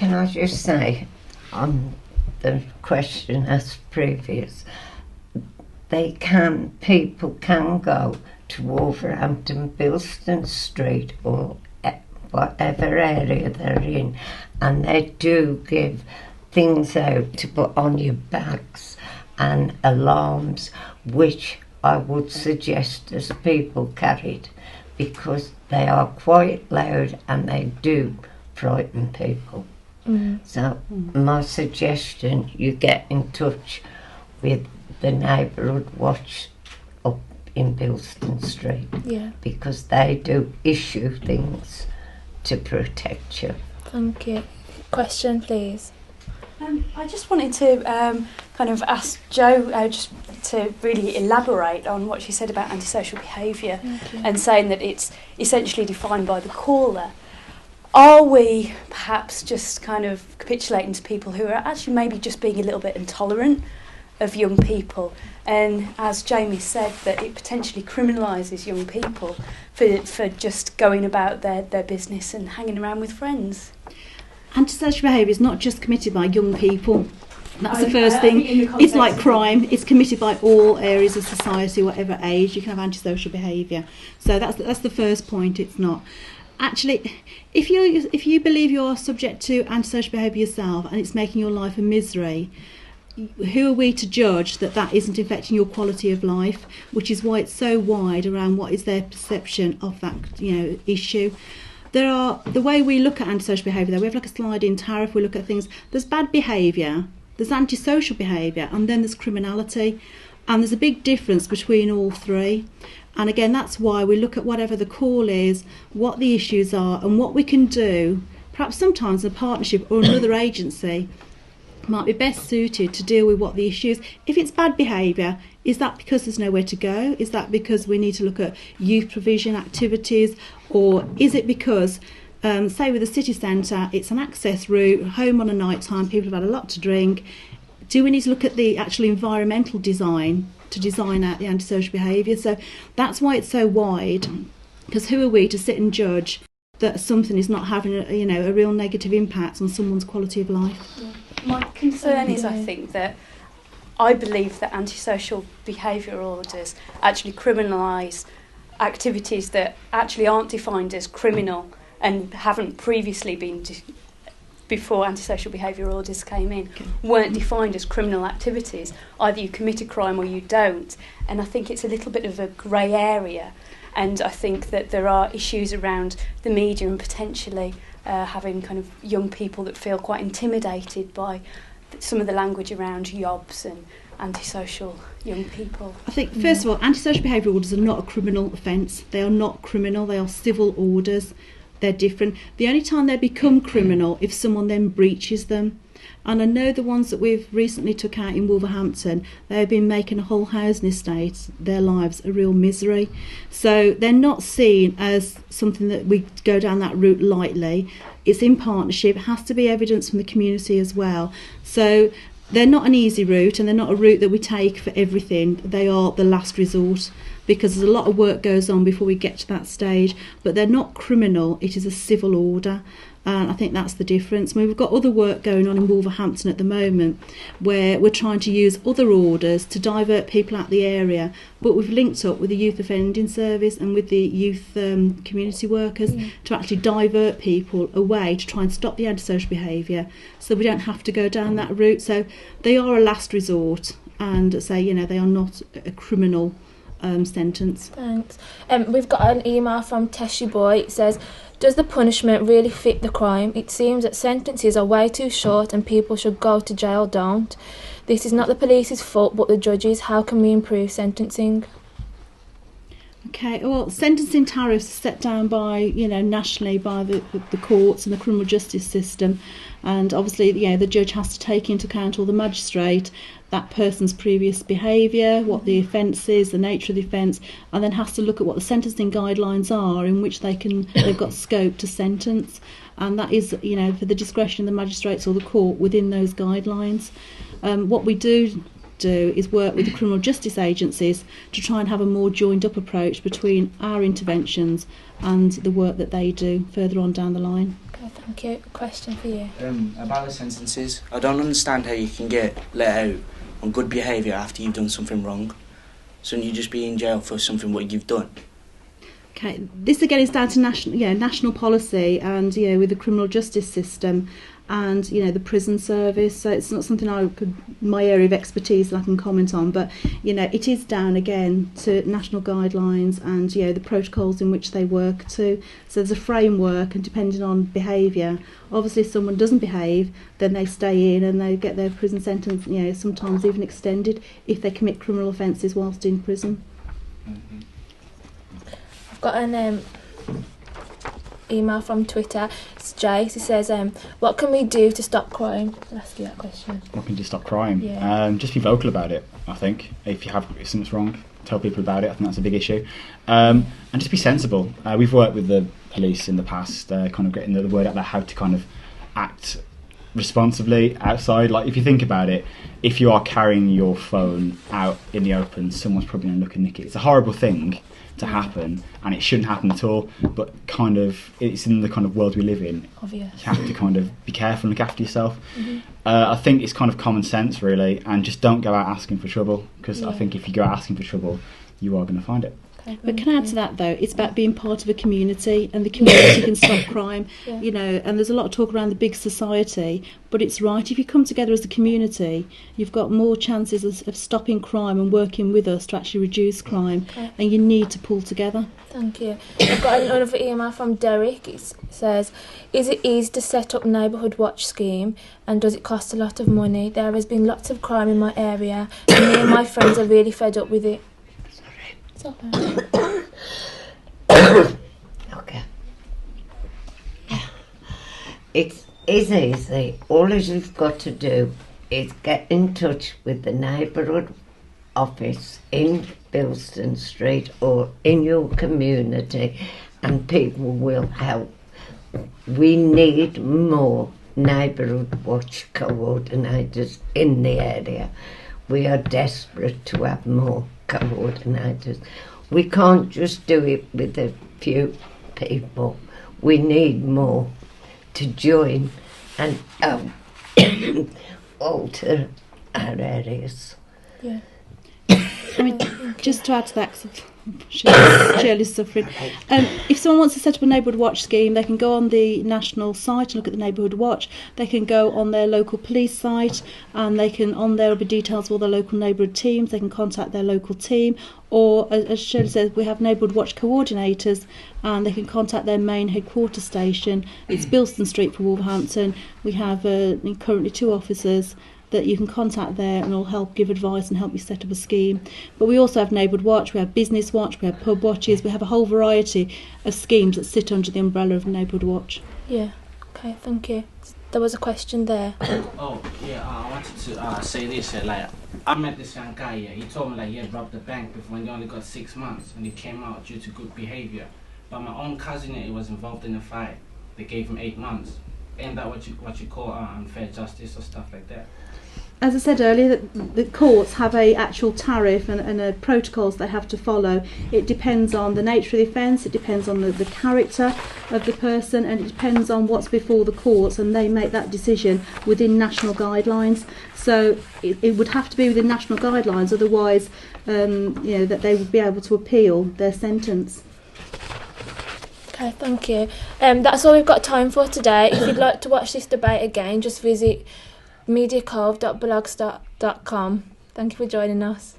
Can I just say, on the question as previous, people can go to Wolverhampton, Bilston Street, or whatever area they're in, and they do give things out to put on your bags and alarms, which I would suggest as people carried, because they are quite loud and they do frighten people. So my suggestion, you get in touch with the neighbourhood watch up in Bilston Street, because they do issue things to protect you. Thank you. Question, please. I just wanted to kind of ask Jo just to really elaborate on what she said about antisocial behaviour and saying that it's essentially defined by the caller. Are we perhaps just kind of capitulating to people who are actually maybe just being a little bit intolerant of young people? And as Jamie said, that it potentially criminalises young people for just going about their business and hanging around with friends. Antisocial behaviour is not just committed by young people. That's the first thing. It's like crime. It's committed by all areas of society, whatever age. You can have antisocial behaviour. So that's the first point. It's not. Actually, if you believe you're subject to antisocial behaviour yourself and it's making your life a misery, who are we to judge that isn't affecting your quality of life? Which is why it's so wide around what is their perception of that issue. The way we look at antisocial behaviour, we have like a sliding tariff. We look at things. There's bad behaviour, there's antisocial behaviour, and then there's criminality. And there's a big difference between all three. And again, that's why we look at whatever the call is, what the issues are, and what we can do. Perhaps sometimes a partnership or another agency might be best suited to deal with what the issue is. If it's bad behaviour, is that because there's nowhere to go? Is that because we need to look at youth provision activities? Or is it because, say with the city centre, it's an access route, home on a night time, people have had a lot to drink. Do we need to look at the actual environmental design to design out the antisocial behaviour? So that's why it's so wide, because who are we to sit and judge that something is not having a real negative impact on someone's quality of life? Yeah. My concern is, I think, that I believe that antisocial behaviour orders actually criminalise activities that actually aren't defined as criminal and haven't previously been, before antisocial behaviour orders came in, weren't defined as criminal activities. Either you commit a crime or you don't. And I think it's a little bit of a grey area. And I think that there are issues around the media and potentially having kind of young people that feel quite intimidated by some of the language around yobs and antisocial young people. I think, first of all, antisocial behaviour orders are not a criminal offence. They are not criminal, they are civil orders. They're different. The only time they become criminal if someone then breaches them. And I know the ones that we've recently took out in Wolverhampton, they've been making a whole housing estate, their lives a real misery. So they're not seen as something that we go down that route lightly. It's in partnership, it has to be evidence from the community as well. So they're not an easy route, and they're not a route that we take for everything. They are the last resort, because there's a lot of work goes on before we get to that stage. But they're not criminal, it is a civil order. And I think that's the difference. I mean, we've got other work going on in Wolverhampton at the moment where we're trying to use other orders to divert people out the area, but we've linked up with the Youth Offending Service and with the youth community workers to actually divert people away to try and stop the antisocial behaviour, so we don't have to go down that route. So they are a last resort, and say, they are not a criminal sentence. Thanks. We've got an email from Teshy Boy. It says, does the punishment really fit the crime? It seems that sentences are way too short and people should go to jail don't. This is not the police's fault but the judges. How can we improve sentencing? Okay, well, sentencing tariffs are set down by, nationally by the courts and the criminal justice system. And obviously, the judge has to take into account, or the magistrate, that person's previous behaviour, what the offence is, the nature of the offence, and then has to look at what the sentencing guidelines are in which they've got scope to sentence. And that is, for the discretion of the magistrates or the court within those guidelines. What we do do is work with the criminal justice agencies to try and have a more joined up approach between our interventions and the work that they do further on down the line. Okay, thank you. Question for you. About the sentences, I don't understand how you can get let out on good behaviour after you've done something wrong. Shouldn't you just be in jail for something what you've done? Okay, this again is down to national policy and with the criminal justice system and the prison service. So it's not something my area of expertise that I can comment on, but it is down again to national guidelines and the protocols in which they work to. So there's a framework, and depending on behaviour, obviously if someone doesn't behave, then they stay in and they get their prison sentence sometimes even extended if they commit criminal offences whilst in prison. Mm-hmm. I've got an email from Twitter. It's Jace. He says, what can we do to stop crime? I'll ask you that question. What can you do to stop crime? Yeah. Just be vocal about it, I think. If something's wrong, tell people about it. I think that's a big issue. And just be sensible. We've worked with the police in the past, kind of getting the word out there how to kind of act responsibly outside. Like, if you think about it, if you are carrying your phone out in the open, someone's probably going to look and nick it. It's a horrible thing to happen, and it shouldn't happen at all, but kind of it's in the kind of world we live in. Obvious. You have to kind of be careful and look after yourself. Mm-hmm. I think it's kind of common sense, really, and just don't go out asking for trouble, because I think if you go out asking for trouble, you are going to find it. Okay, but can I add to that though, it's about being part of a community, and the community can stop crime, and there's a lot of talk around the big society, but it's right, if you come together as a community, you've got more chances of stopping crime and working with us to actually reduce crime, and you need to pull together. Thank you. I've got another email from Derek. It says, is it easy to set up neighbourhood watch scheme, and does it cost a lot of money? There has been lots of crime in my area, and me and my friends are really fed up with it. Okay. It is easy. All you've got to do is get in touch with the neighbourhood office in Bilston Street or in your community, and people will help. We need more neighbourhood watch coordinators in the area. We are desperate to have more coordinators. We can't just do it with a few people. We need more to join and alter our areas. Yeah. I mean, just to add to that, 'cause Shirley's suffering. If someone wants to set up a neighbourhood watch scheme, they can go on the national site and look at the neighbourhood watch. They can go on their local police site, and on there will be details of all the local neighbourhood teams. They can contact their local team, or as Shirley says, we have neighbourhood watch coordinators, and they can contact their main headquarters station. It's Bilston Street for Wolverhampton. We have currently 2 officers that you can contact there, and will help give advice and help you set up a scheme. But we also have neighbourhood watch, we have business watch, we have pub watches, we have a whole variety of schemes that sit under the umbrella of neighbourhood watch. Yeah, okay, thank you. There was a question there. Oh, yeah, I wanted to say this, I met this young guy, he told me he had robbed the bank before, and he only got 6 months, and he came out due to good behaviour. But my own cousin, he was involved in a fight. They gave him 8 months. Ain't that what you call unfair justice or stuff like that? As I said earlier, the courts have a actual tariff and protocols they have to follow. It depends on the nature of the offence, it depends on the character of the person, and it depends on what's before the courts, and they make that decision within national guidelines. So it would have to be within national guidelines, otherwise that they would be able to appeal their sentence. Okay, thank you. That's all we've got time for today. If you'd like to watch this debate again, just visit mediacove.blogspot.com. Thank you for joining us.